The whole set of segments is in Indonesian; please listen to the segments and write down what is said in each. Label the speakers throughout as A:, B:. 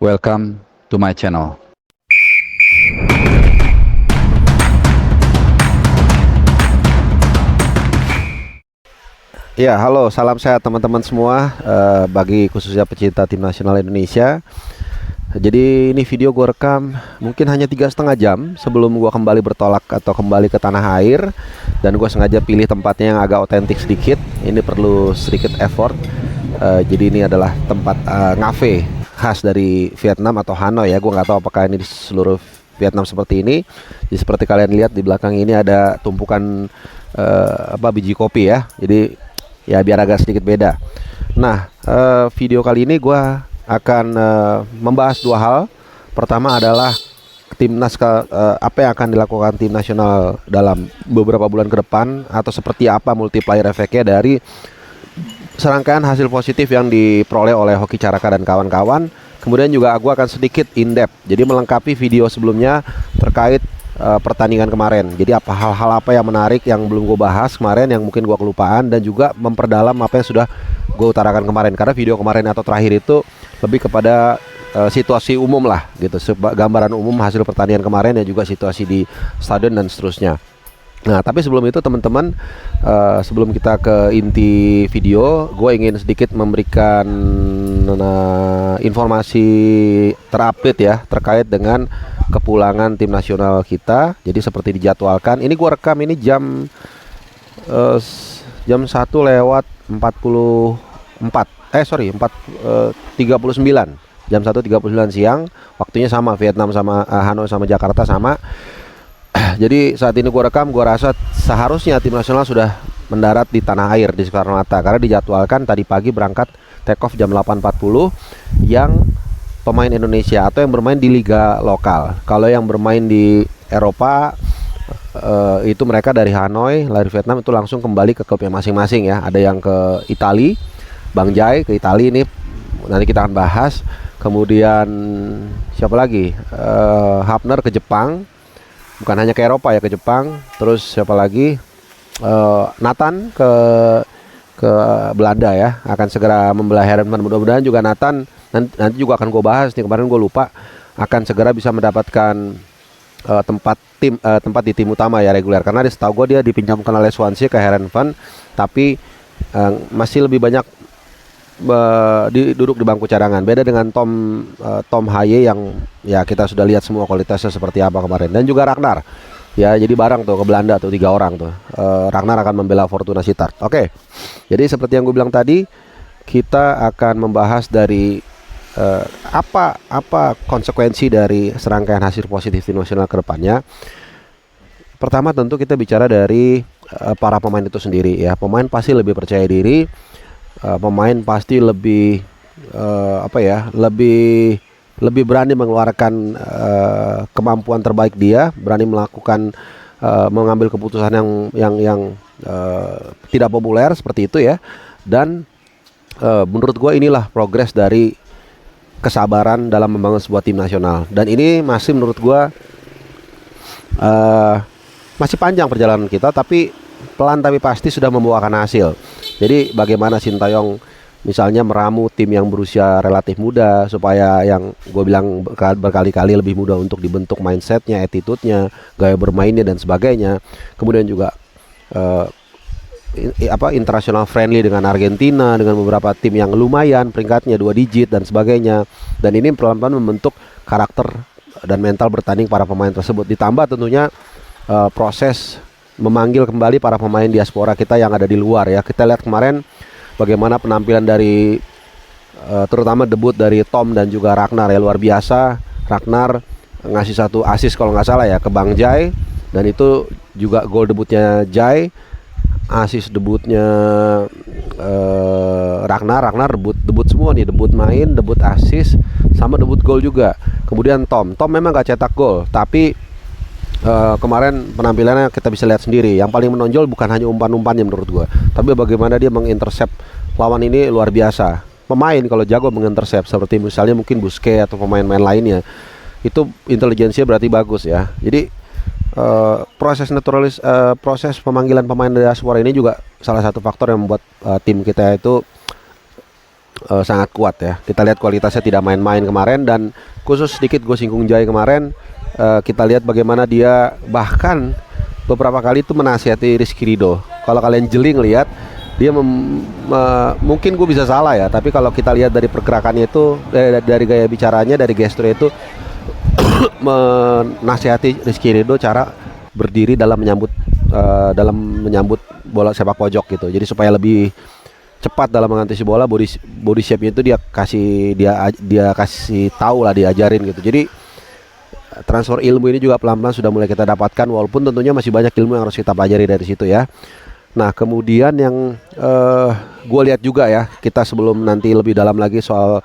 A: Welcome to my channel.
B: Ya, halo, salam sehat teman-teman semua. Bagi khususnya pecinta tim nasional Indonesia. Jadi ini video gue rekam mungkin hanya 3,5 jam sebelum gue kembali bertolak atau kembali ke tanah air. Dan gue sengaja pilih tempatnya yang agak otentik sedikit. Ini perlu sedikit effort. Jadi ini adalah tempat ngafe khas dari Vietnam atau Hanoi ya. Gue nggak tahu apakah ini di seluruh Vietnam seperti ini. Jadi seperti kalian lihat di belakang ini ada tumpukan biji kopi ya. Jadi ya biar agak sedikit beda. Nah, video kali ini gue akan membahas dua hal. Pertama adalah timnas apa yang akan dilakukan tim nasional dalam beberapa bulan ke depan, atau seperti apa multiplier efeknya dari serangkaian hasil positif yang diperoleh oleh Hoki Caraka dan kawan-kawan. Kemudian juga aku akan sedikit in-depth, jadi melengkapi video sebelumnya terkait pertandingan kemarin. Jadi hal-hal apa yang menarik yang belum gue bahas kemarin, yang mungkin gue kelupaan, dan juga memperdalam apa yang sudah gue utarakan kemarin. Karena video kemarin atau terakhir itu lebih kepada situasi umum lah gitu, gambaran umum hasil pertandingan kemarin dan juga situasi di stadion dan seterusnya. Nah, tapi sebelum itu teman-teman, sebelum kita ke inti video, gue ingin sedikit memberikan informasi terupdate ya terkait dengan kepulangan tim nasional kita. Jadi seperti dijadwalkan, ini gue rekam ini jam 1 lewat 39, jam 1.39 siang. Waktunya sama, Vietnam sama Hanoi sama Jakarta sama. Jadi saat ini gue rekam, gue rasa seharusnya tim nasional sudah mendarat di tanah air di Soekarno-Hatta, karena dijadwalkan tadi pagi berangkat take off jam 8.40 yang pemain Indonesia atau yang bermain di liga lokal. Kalau yang bermain di Eropa itu mereka dari Hanoi, dari Vietnam itu langsung kembali ke klubnya masing-masing ya. Ada yang ke Itali, Bang Jai ke Itali, ini nanti kita akan bahas. Kemudian siapa lagi? Hapner ke Jepang. Bukan hanya ke Eropa ya, ke Jepang. Terus siapa lagi? Nathan ke Belanda ya, akan segera membelah Herenveen. Mudah-mudahan juga Nathan nanti juga akan gue bahas nih, kemarin gue lupa, akan segera bisa mendapatkan tempat di tim utama ya, reguler, karena setahu gue dia dipinjamkan oleh Swansea ke Herenveen, tapi masih lebih banyak duduk di bangku cadangan. Beda dengan Tom Haye yang ya kita sudah lihat semua kualitasnya seperti apa kemarin. Dan juga Ragnar ya, jadi barang tuh ke Belanda tuh 3 orang tuh. Ragnar akan membela Fortuna Sittard. Oke. Jadi seperti yang gue bilang tadi, kita akan membahas dari apa konsekuensi dari serangkaian hasil positif tim nasional ke depannya. Pertama tentu kita bicara dari para pemain itu sendiri ya. Pemain pasti lebih percaya diri. Pemain pasti lebih lebih berani mengeluarkan kemampuan terbaik dia, berani melakukan mengambil keputusan yang tidak populer seperti itu ya. Dan menurut gue inilah progres dari kesabaran dalam membangun sebuah tim nasional. Dan ini masih menurut gue masih panjang perjalanan kita, tapi pelan tapi pasti sudah membuahkan hasil. Jadi bagaimana Sintayong misalnya meramu tim yang berusia relatif muda, supaya yang gue bilang berkali-kali lebih mudah untuk dibentuk mindsetnya, attitude-nya, gaya bermainnya dan sebagainya. Kemudian juga international friendly dengan Argentina, dengan beberapa tim yang lumayan peringkatnya 2 digit dan sebagainya. Dan ini pelan-pelan membentuk karakter dan mental bertanding para pemain tersebut. Ditambah tentunya proses memanggil kembali para pemain diaspora kita yang ada di luar ya. Kita lihat kemarin bagaimana penampilan dari terutama debut dari Tom dan juga Ragnar ya, luar biasa. Ragnar ngasih 1 assist kalau nggak salah ya ke Bang Jai, dan itu juga gol debutnya Jai, assist debutnya Ragnar debut semua nih, debut main, debut assist, sama debut gol juga. Kemudian Tom memang gak cetak gol, tapi kemarin penampilannya kita bisa lihat sendiri. Yang paling menonjol bukan hanya umpan-umpannya menurut gua, tapi bagaimana dia mengintercept lawan ini luar biasa. Pemain kalau jago mengintercept seperti misalnya mungkin Busquets atau pemain-pemain lainnya, itu intelijensinya berarti bagus ya. Jadi proses pemanggilan pemain diaspora ini juga salah satu faktor yang membuat tim kita itu sangat kuat ya. Kita lihat kualitasnya tidak main-main kemarin, dan khusus sedikit gue singgung Jai kemarin. Kita lihat bagaimana dia bahkan beberapa kali itu menasihati Rizky Ridho. Kalau kalian jeli ngelihat dia mungkin gue bisa salah ya, tapi kalau kita lihat dari pergerakannya itu, dari gaya bicaranya, dari gesturnya itu menasihati Rizky Ridho cara berdiri dalam menyambut bola sepak pojok gitu. Jadi supaya lebih cepat dalam mengantisipasi bola, body shape-nya itu dia kasih tahu lah, diajarin gitu. Jadi transfer ilmu ini juga pelan-pelan sudah mulai kita dapatkan, walaupun tentunya masih banyak ilmu yang harus kita pelajari dari situ ya. Nah, kemudian yang gue lihat juga ya, kita sebelum nanti lebih dalam lagi soal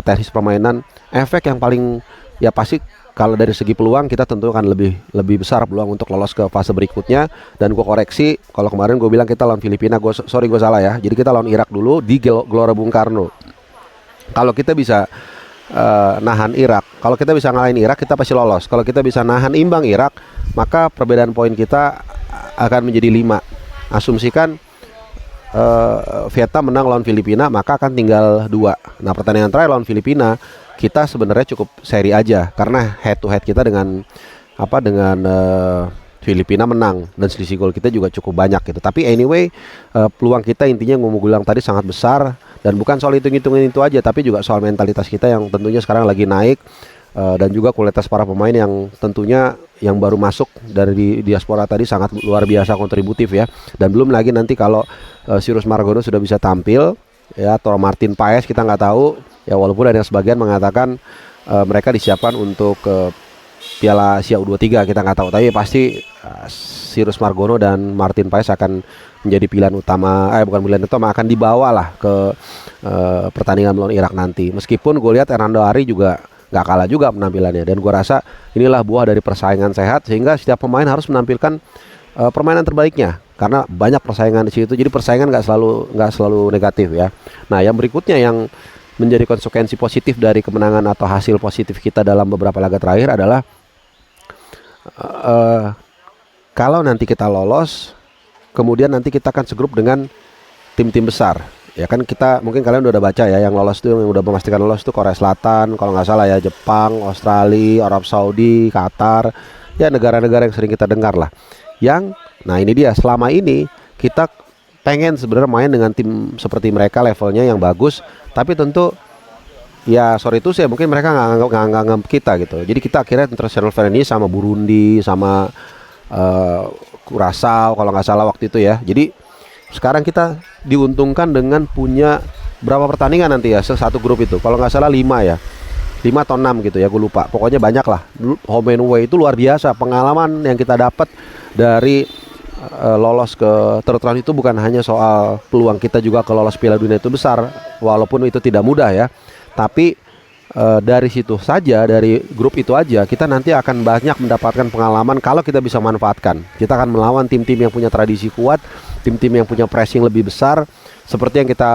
B: teknis permainan, efek yang paling ya pasti kalau dari segi peluang kita tentu akan lebih besar peluang untuk lolos ke fase berikutnya. Dan gue koreksi, kalau kemarin gue bilang kita lawan Filipina, gue salah ya. Jadi kita lawan Irak dulu di Gelora Bung Karno. Kalau kita bisa nahan Irak, kalau kita bisa ngalahin Irak, kita pasti lolos. Kalau kita bisa nahan imbang Irak, maka perbedaan poin kita akan menjadi 5. Asumsikan Vietnam menang lawan Filipina, maka akan tinggal 2. Nah, pertandingan terakhir lawan Filipina kita sebenarnya cukup seri aja, karena head to head kita dengan Filipina menang, dan selisih gol kita juga cukup banyak gitu. Tapi anyway, peluang kita intinya gue mau bilang tadi sangat besar, dan bukan soal hitung-hitungan itu aja, tapi juga soal mentalitas kita yang tentunya sekarang lagi naik, dan juga kualitas para pemain yang tentunya yang baru masuk dari diaspora tadi sangat luar biasa kontributif ya. Dan belum lagi nanti kalau Cyrus Margono sudah bisa tampil ya, atau Martin Paes, kita nggak tahu ya, walaupun ada yang sebagian mengatakan mereka disiapkan untuk Piala Asia U23, kita nggak tahu, tapi pasti Cyrus Margono dan Martin Paes akan menjadi pilihan utama, bukan pilihan utama, akan dibawa lah ke pertandingan melawan Irak nanti. Meskipun gue lihat Hernando Ari juga nggak kalah juga penampilannya, dan gue rasa inilah buah dari persaingan sehat, sehingga setiap pemain harus menampilkan permainan terbaiknya, karena banyak persaingan di situ. Jadi persaingan nggak selalu negatif ya. Nah, yang berikutnya yang menjadi konsekuensi positif dari kemenangan atau hasil positif kita dalam beberapa laga terakhir adalah kalau nanti kita lolos, kemudian nanti kita akan segrup dengan tim-tim besar. Ya kan, kita mungkin kalian udah baca ya, yang lolos tuh, yang udah memastikan lolos tuh Korea Selatan, kalau nggak salah ya, Jepang, Australia, Arab Saudi, Qatar, ya negara-negara yang sering kita dengar lah. Nah ini dia, selama ini kita pengen sebenarnya main dengan tim seperti mereka, levelnya yang bagus, tapi tentu ya sorry itu sih, mungkin mereka nggak nganggap kita gitu. Jadi kita akhirnya international friendly sama Burundi, sama Curaçao kalau nggak salah waktu itu ya. Jadi sekarang kita diuntungkan dengan punya berapa pertandingan nanti ya, satu grup itu kalau nggak salah 5 ya, 5 atau 6 gitu ya, gue lupa, pokoknya banyak lah. Home and away itu luar biasa, pengalaman yang kita dapat dari lolos ke third round itu bukan hanya soal peluang kita juga ke lolos Piala Dunia itu besar, walaupun itu tidak mudah ya, tapi dari situ saja, dari grup itu aja kita nanti akan banyak mendapatkan pengalaman. Kalau kita bisa manfaatkan, kita akan melawan tim-tim yang punya tradisi kuat, tim-tim yang punya pressing lebih besar, seperti yang kita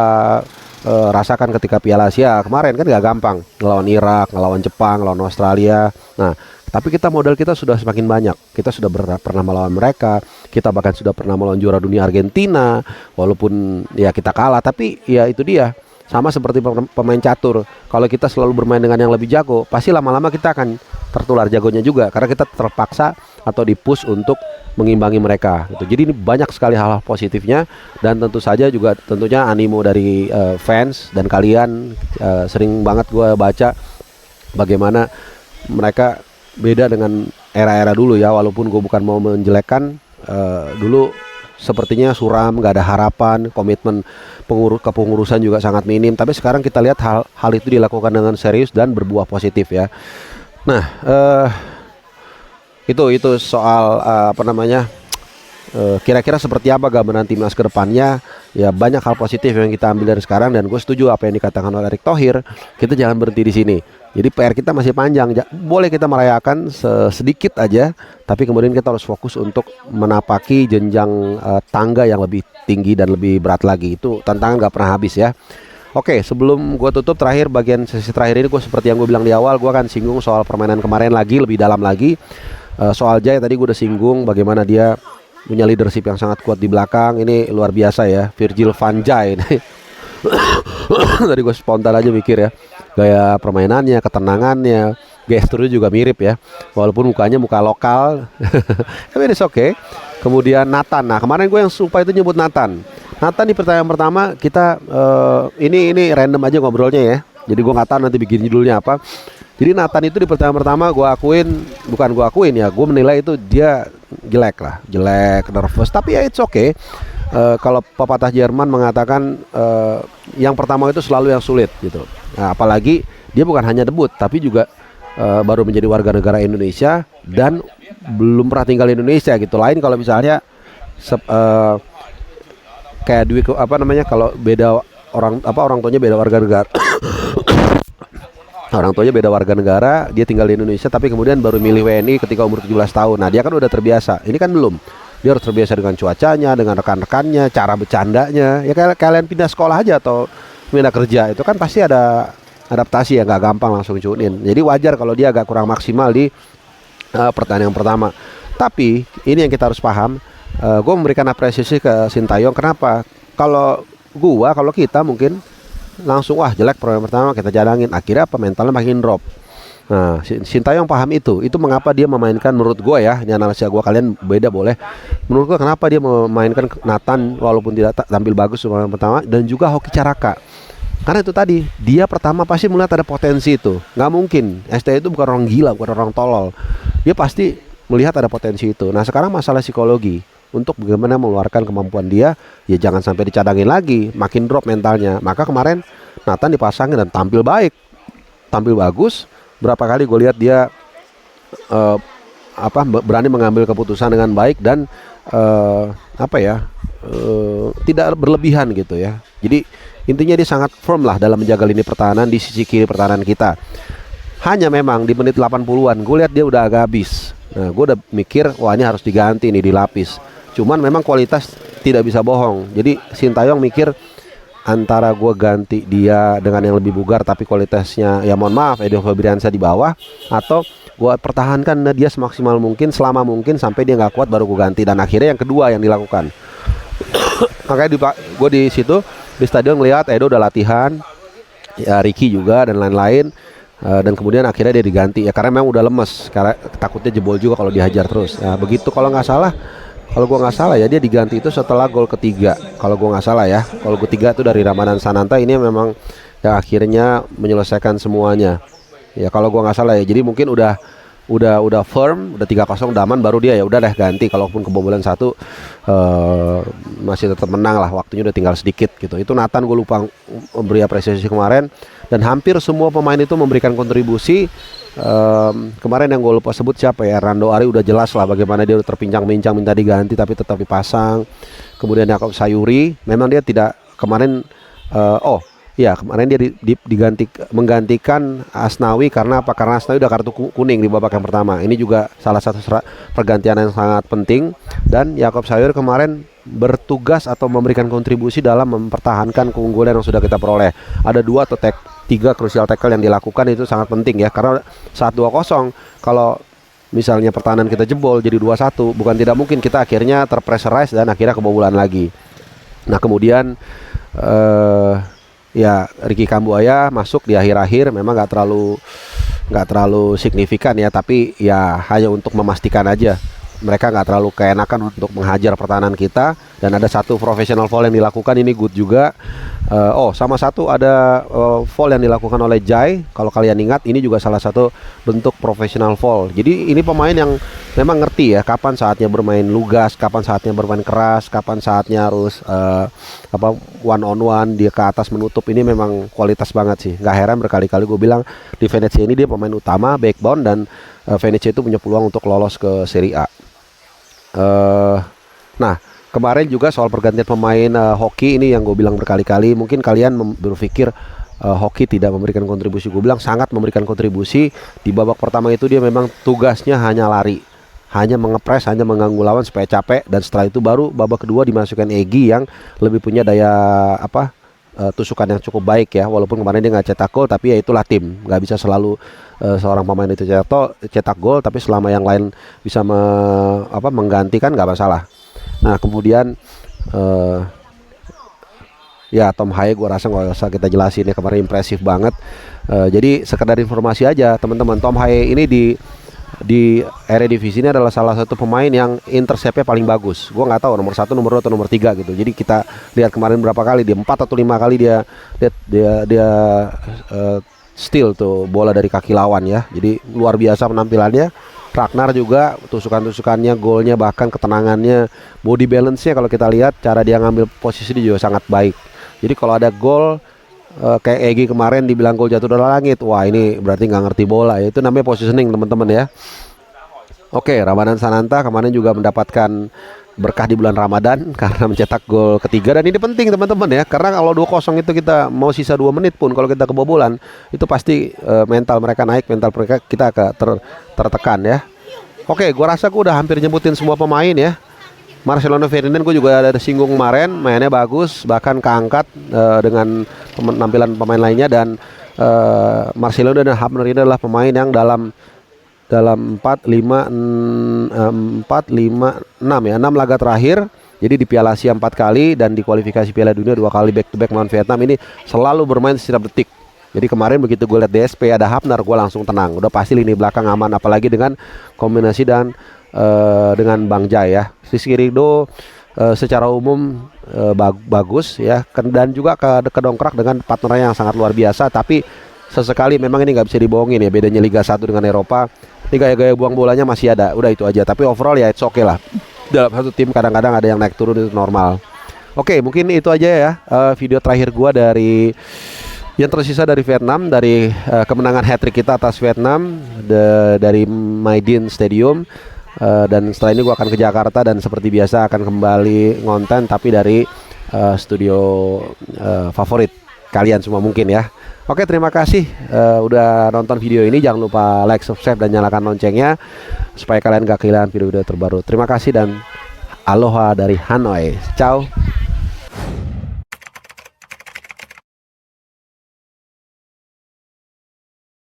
B: rasakan ketika Piala Asia kemarin. Kan gak gampang ngelawan Irak, ngelawan Jepang, ngelawan Australia. Nah, tapi modal kita sudah semakin banyak. Kita sudah pernah melawan mereka, kita bahkan sudah pernah melawan juara dunia Argentina, walaupun ya kita kalah, tapi ya itu dia. Sama seperti pemain catur, kalau kita selalu bermain dengan yang lebih jago, pasti lama-lama kita akan tertular jagonya juga, karena kita terpaksa atau dipush untuk mengimbangi mereka gitu. Jadi ini banyak sekali hal-hal positifnya, dan tentu saja juga tentunya animo dari fans dan kalian. Sering banget gue baca bagaimana mereka beda dengan era-era dulu ya, walaupun gue bukan mau menjelekkan, dulu sepertinya suram, gak ada harapan, komitmen kepengurusan juga sangat minim. Tapi sekarang kita lihat hal itu dilakukan dengan serius dan berbuah positif ya. Nah, itu soal kira-kira seperti apa gambaran timnas ke depannya. Ya banyak hal positif yang kita ambil dari sekarang, dan gue setuju apa yang dikatakan oleh Erick Thohir. Kita jangan berhenti di sini. Jadi PR kita masih panjang. Boleh kita merayakan sedikit aja, tapi kemudian kita harus fokus untuk menapaki jenjang tangga yang lebih tinggi dan lebih berat lagi. Itu tantangan gak pernah habis ya. Oke, sebelum gue tutup, terakhir bagian sesi terakhir ini, gue seperti yang gue bilang di awal, gue akan singgung soal permainan kemarin lagi, lebih dalam lagi. Soal Jai tadi gue udah singgung bagaimana dia punya leadership yang sangat kuat di belakang. Ini luar biasa ya, Virgil van Dijk. Tadi gue spontan aja mikir ya, gaya permainannya, ketenangannya, gesturnya juga mirip ya, walaupun mukanya muka lokal. Tapi it's okay. Kemudian Nathan, nah kemarin gue yang lupa itu nyebut Nathan. Nathan di pertanyaan pertama kita ini random aja ngobrolnya ya, jadi gue nggak tahu nanti bikin judulnya apa. Jadi Nathan itu di pertanyaan pertama bukan gue akuin ya, gue menilai itu dia jelek lah, jelek, nervous. Tapi ya it's okay. Kalau pepatah Jerman mengatakan yang pertama itu selalu yang sulit gitu. Nah, apalagi dia bukan hanya debut, tapi juga baru menjadi warga negara Indonesia dan belum pernah tinggal di Indonesia gitu. Lain kalau misalnya kayak Dwi kalau beda orang tuanya beda warga negara. Orang tuanya beda warga negara, dia tinggal di Indonesia tapi kemudian baru milih WNI ketika umur 17 tahun. Nah, dia kan udah terbiasa. Ini kan belum. Dia harus terbiasa dengan cuacanya, dengan rekan-rekannya, cara bercandanya. Ya kayak kalian pindah sekolah aja atau pindah kerja, itu kan pasti ada adaptasi ya, nggak gampang langsung tune in. Jadi wajar kalau dia agak kurang maksimal di pertandingan pertama. Tapi ini yang kita harus paham. Gue memberikan apresiasi ke Sintayong. Kenapa? Kalau kita mungkin langsung wah jelek pertandingan pertama kita cadangin, akhirnya apa, mentalnya makin drop. Nah, Sintayong paham itu mengapa dia memainkan, menurut gue ya, ini analisa gue, kalian beda boleh. Menurut gue kenapa dia memainkan Nathan walaupun tidak tampil bagus pertandingan pertama, dan juga Hoki Caraka. Karena itu tadi, dia pertama pasti melihat ada potensi itu. Nggak mungkin, ST itu bukan orang gila, bukan orang tolol. Dia pasti melihat ada potensi itu. Nah sekarang masalah psikologi, untuk bagaimana mengeluarkan kemampuan dia, ya jangan sampai dicadangin lagi, makin drop mentalnya. Maka kemarin Nathan dipasangin dan tampil baik, tampil bagus. Berapa kali gue lihat dia berani mengambil keputusan dengan baik dan tidak berlebihan gitu ya. Jadi intinya dia sangat firm lah dalam menjaga lini pertahanan di sisi kiri pertahanan kita. Hanya memang di menit 80-an gue lihat dia udah agak habis. Nah gue udah mikir, wah ini harus diganti nih, dilapis. Cuman memang kualitas tidak bisa bohong. Jadi Sintayong mikir antara gue ganti dia dengan yang lebih bugar tapi kualitasnya ya mohon maaf Edo Febriansyah di bawah, atau gue pertahankan dia semaksimal mungkin selama mungkin sampai dia nggak kuat baru gue ganti. Dan akhirnya yang kedua yang dilakukan. Makanya gue di situ di stadion ngelihat Edo udah latihan, ya Ricky juga dan lain-lain. Dan kemudian akhirnya dia diganti ya karena memang udah lemes, karena takutnya jebol juga kalau dihajar terus. Ya begitu kalau gue nggak salah ya dia diganti itu setelah gol ketiga. Kalau gue nggak salah ya, kalau gol ketiga itu dari Ramadan Sananta, ini memang yang akhirnya menyelesaikan semuanya. Ya kalau gue nggak salah ya, jadi mungkin udah firm, udah 3-0 udah aman, baru dia ya udah deh ganti. Kalaupun kebobolan satu masih tetap menang lah, waktunya udah tinggal sedikit gitu. Itu Nathan gue lupa memberi apresiasi kemarin. Dan hampir semua pemain itu memberikan kontribusi. Kemarin yang gue lupa sebut siapa ya, Rando Ari udah jelas lah bagaimana dia udah terpincang-pincang minta diganti tapi tetap dipasang. Kemudian Yakob Sayuri, memang dia tidak kemarin kemarin dia menggantikan Asnawi karena apa? Karena Asnawi udah kartu kuning di babak yang pertama. Ini juga salah satu pergantian yang sangat penting. Dan Yakob Sayuri kemarin bertugas atau memberikan kontribusi dalam mempertahankan keunggulan yang sudah kita peroleh. Ada 2 atau 3 crucial tackle yang dilakukan, itu sangat penting ya. Karena saat 2-0 kalau misalnya pertahanan kita jebol jadi 2-1, bukan tidak mungkin kita akhirnya terpressurize dan akhirnya kebobolan lagi. Nah kemudian ya Ricky Kambuaya masuk di akhir-akhir, memang nggak terlalu signifikan ya, tapi ya hanya untuk memastikan aja mereka nggak terlalu keenakan untuk menghajar pertahanan kita. Dan ada satu professional foul yang dilakukan, ini good juga. Sama satu ada foul yang dilakukan oleh Jai. Kalau kalian ingat, ini juga salah satu bentuk professional foul. Jadi ini pemain yang memang ngerti ya kapan saatnya bermain lugas, kapan saatnya bermain keras, kapan saatnya harus one on one, dia ke atas menutup. Ini memang kualitas banget sih. Nggak heran berkali-kali gue bilang di Venezia ini dia pemain utama, backbone, dan Venezia itu punya peluang untuk lolos ke Serie A. Nah kemarin juga soal pergantian pemain hoki ini yang gue bilang berkali-kali, mungkin kalian berpikir hoki tidak memberikan kontribusi. Gue bilang sangat memberikan kontribusi. Di babak pertama itu dia memang tugasnya hanya lari, hanya mengepres, hanya mengganggu lawan supaya capek. Dan setelah itu baru babak kedua dimasukkan Egy yang lebih punya daya tusukan yang cukup baik ya. Walaupun kemarin dia nggak cetak gol, tapi ya itulah tim, nggak bisa selalu seorang pemain itu cetak gol, tapi selama yang lain bisa menggantikan nggak masalah. Nah kemudian Ya Tom Haye gue rasa nggak usah kita jelasin ya, kemarin impresif banget. Jadi sekedar informasi aja teman-teman, Tom Haye ini di Eredivisie ini adalah salah satu pemain yang interceptnya paling bagus. Gue nggak tahu nomor 1, nomor 2 atau nomor 3 gitu. Jadi kita lihat kemarin berapa kali dia 4 atau 5 kali dia steal tuh bola dari kaki lawan ya. Jadi luar biasa penampilannya. Ragnar juga tusukan-tusukannya, golnya, bahkan ketenangannya, body balance-nya kalau kita lihat cara dia ngambil posisi dia juga sangat baik. Jadi kalau ada gol kayak Egy kemarin dibilang gol jatuh dari langit, wah ini berarti nggak ngerti bola ya. Itu namanya positioning teman-teman ya. Oke, Ramadan Sananta kemarin juga mendapatkan berkah di bulan Ramadan karena mencetak gol ketiga, dan ini penting teman-teman ya, karena kalau 2-0 itu kita mau sisa 2 menit pun kalau kita kebobolan itu pasti mental mereka naik, mental mereka kita tertekan ya. Oke, gua rasa gua udah hampir nyebutin semua pemain ya. Marcelo Ferdinand gue juga ada singgung kemarin, mainnya bagus, bahkan keangkat dengan penampilan pemain lainnya, dan Marcelo dan Hapner ini adalah pemain yang dalam 4, 5, 6 ya, 6 laga terakhir. Jadi di Piala Asia 4 kali dan di kualifikasi Piala Dunia 2 kali back to back melawan Vietnam, ini selalu bermain setiap detik. Jadi kemarin begitu gue lihat DSP ada Hapner, gue langsung tenang. Udah pasti lini belakang aman, apalagi dengan kombinasi dan dengan Bang Jai ya. Rizky Ridho secara umum bagus ya, dan juga kedongkrak dengan partnernya yang sangat luar biasa. Tapi sesekali memang ini nggak bisa dibohongin ya, bedanya Liga 1 dengan Eropa. Ini gaya-gaya buang bolanya masih ada, udah itu aja. Tapi overall ya it's okay lah. Dalam satu tim kadang-kadang ada yang naik turun, itu normal. Oke, mungkin itu aja ya video terakhir gua dari yang tersisa dari Vietnam, dari kemenangan hat-trick kita atas Vietnam dari Maidin Stadium. Dan setelah ini gua akan ke Jakarta dan seperti biasa akan kembali ngonten, tapi dari studio favorit kalian semua mungkin ya. Oke, terima kasih udah nonton video ini. Jangan lupa like, subscribe, dan nyalakan loncengnya supaya kalian gak kehilangan video-video terbaru. Terima kasih dan aloha dari Hanoi. Ciao.